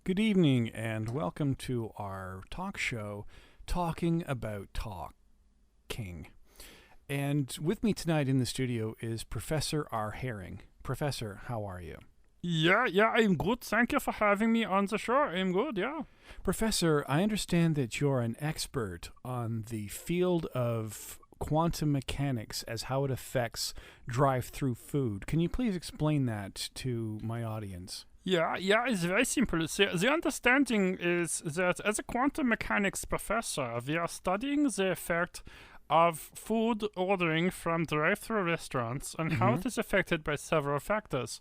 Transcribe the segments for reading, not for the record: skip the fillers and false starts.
Good evening and welcome to our talk show, Talking About Talking. And with me tonight in the studio is Professor R. Herring. Professor, how are you? Yeah, I'm good. Thank you for having me on the show. I'm good, yeah. Professor, I understand that you're an expert on the field of quantum mechanics as how it affects drive-through food. Can you please explain that to my audience? Yeah, it's very simple. The understanding is that as a quantum mechanics professor, we are studying the effect of food ordering from drive-through restaurants and how it is affected by several factors.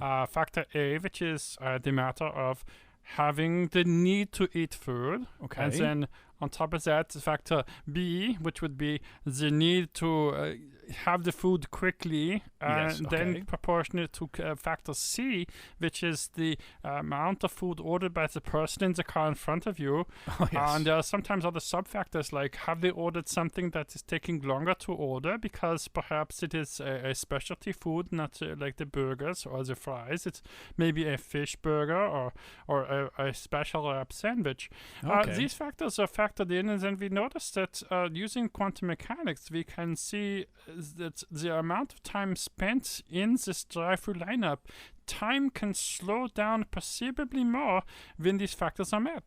Factor A, which is the matter of having the need to eat food. Okay. And then on top of that, factor B, which would be the need to have the food quickly, Yes, and okay. then proportionate to factor C, which is the amount of food ordered by the person in the car in front of you. Oh, yes. And there are sometimes other sub-factors, like have they ordered something that is taking longer to order because perhaps it is a specialty food, not like the burgers or the fries. It's maybe a fish burger or a special wrap sandwich. Okay. These factors are factored in, and then we notice that using quantum mechanics, we can see that the amount of time spent in this drive-through lineup, time can slow down perceivably more when these factors are met.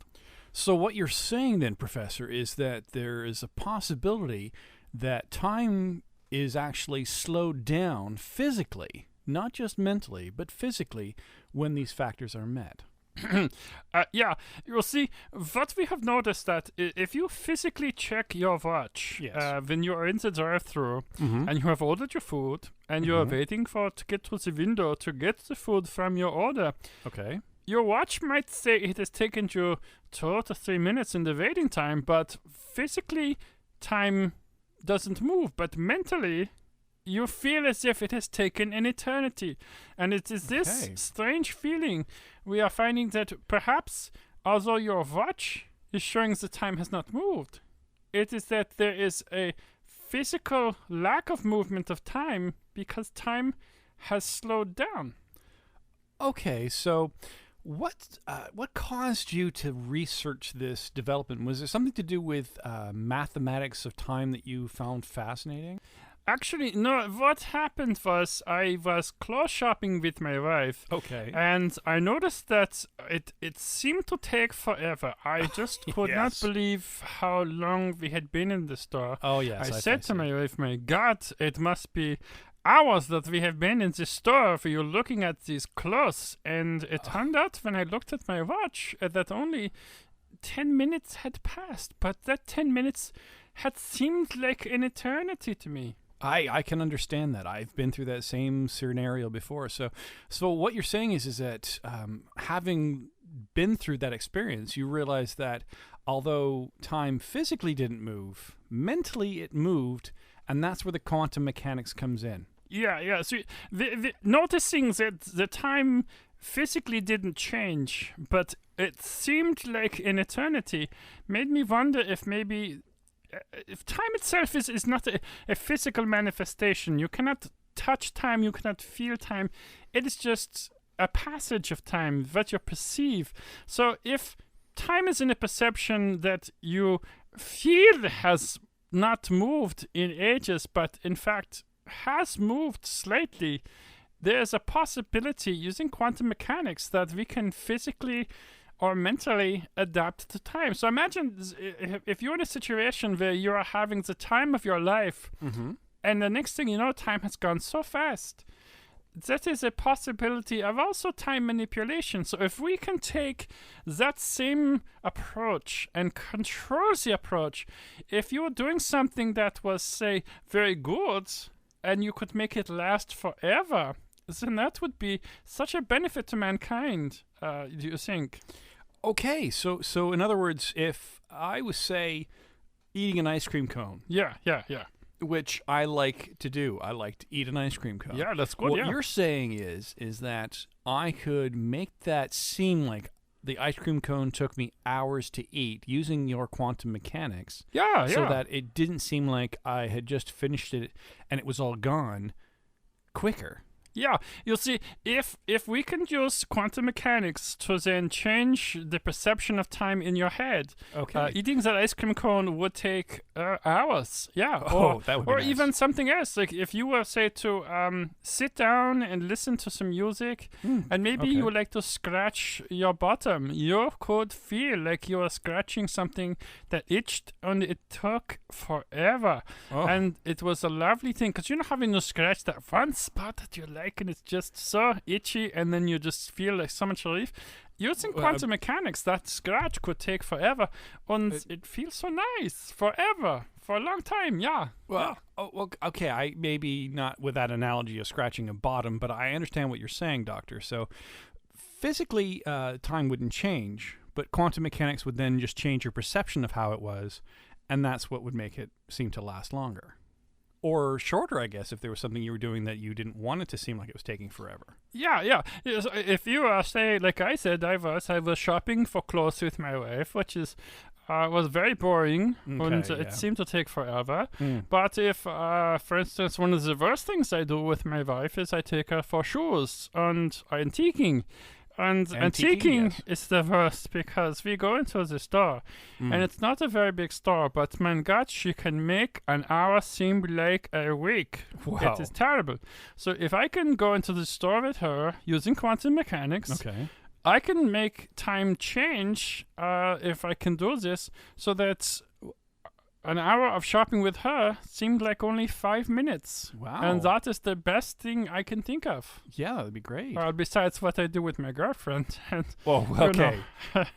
So what you're saying then, Professor, is that there is a possibility that time is actually slowed down physically, not just mentally, but physically, when these factors are met. Yeah, you'll see, what we have noticed that if you physically check your watch Yes. when you are in the drive-through and you have ordered your food and you are waiting for it to get to the window to get the food from your order, Okay. your watch might say it has taken you 2 to 3 minutes in the waiting time, but physically time doesn't move, but mentally you feel as if it has taken an eternity. And it is this Okay. strange feeling we are finding that perhaps, although your watch is showing the time has not moved, it is that there is a physical lack of movement of time because time has slowed down. Okay, so what caused you to research this development? Was it something to do with mathematics of time that you found fascinating? Actually, no, what happened was I was clothes shopping with my wife. Okay. And I noticed that it seemed to take forever. I just could not Yes. believe how long we had been in the store. Oh, yes. I said to my wife, my God, it must be hours that we have been in the store for you looking at these clothes. And it turned out when I looked at my watch that only 10 minutes had passed. But that 10 minutes had seemed like an eternity to me. I can understand that. I've been through that same scenario before. So what you're saying is that having been through that experience, you realize that although time physically didn't move, mentally it moved, and that's where the quantum mechanics comes in. Yeah. So noticing that the time physically didn't change, but it seemed like an eternity, made me wonder if maybe if time itself is not a physical manifestation. You cannot touch time, you cannot feel time. It is just a passage of time, what you perceive. So if time is in a perception that you feel has not moved in ages, but in fact has moved slightly, there is a possibility using quantum mechanics that we can physically or mentally adapt to time. So imagine if you're in a situation where you are having the time of your life, and the next thing you know, time has gone so fast. That is a possibility of also time manipulation. So if we can take that same approach and control the approach, if you're doing something that was, say, very good, and you could make it last forever, then that would be such a benefit to mankind, do you think? Okay, so in other words, if I was, say, eating an ice cream cone, Yeah. which I like to do, I like to eat an ice cream cone. Yeah, that's good, What yeah. you're saying is that I could make that seem like the ice cream cone took me hours to eat using your quantum mechanics, Yeah. so that it didn't seem like I had just finished it and it was all gone quicker. Yeah, you see, if we can use quantum mechanics to then change the perception of time in your head, Okay. eating that ice cream cone would take hours. Yeah. Oh, that would be or nice. even something else. Like if you were, say, to sit down and listen to some music, and maybe okay. you would like to scratch your bottom, you could feel like you are scratching something that itched, and it took forever. Oh. And it was a lovely thing, because you know having to scratch that one spot that you like, and it's just so itchy, and then you just feel like so much relief. Using quantum mechanics, that scratch could take forever, and it feels so nice forever, for a long time. Yeah. Well, okay. I maybe not with that analogy of scratching a bottom, but I understand what you're saying, Doctor. So physically, time wouldn't change, but quantum mechanics would then just change your perception of how it was, and that's what would make it seem to last longer. Or shorter, I guess, if there was something you were doing that you didn't want it to seem like it was taking forever. Yeah. Yes, if you say, like I said, I was shopping for clothes with my wife, which is was very boring, and it seemed to take forever. But if, for instance, one of the worst things I do with my wife is I take her for shoes and antiquing. And antiquing is the worst, because we go into the store, and it's not a very big store, but my God, she can make an hour seem like a week. Wow. It is terrible. So if I can go into the store with her using quantum mechanics, I can make time change if I can do this, so that an hour of shopping with her seemed like only 5 minutes. Wow. And that is the best thing I can think of. Yeah, that'd be great. Besides what I do with my girlfriend. And well, okay.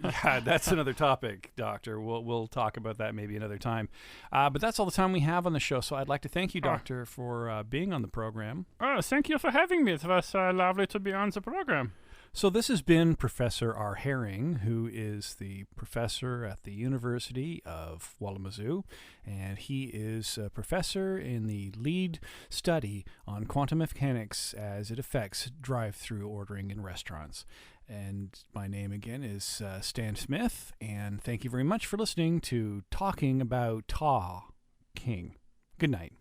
Yeah, that's another topic, Doctor. We'll talk about that maybe another time. But that's all the time we have on the show, so I'd like to thank you, Doctor, for being on the program. Thank you for having me. It was lovely to be on the program. So this has been Professor R. Herring, who is the professor at the University of Kalamazoo, and he is a professor in the lead study on quantum mechanics as it affects drive-through ordering in restaurants. And my name again is Stan Smith, and thank you very much for listening to Talking About Ta King. Good night.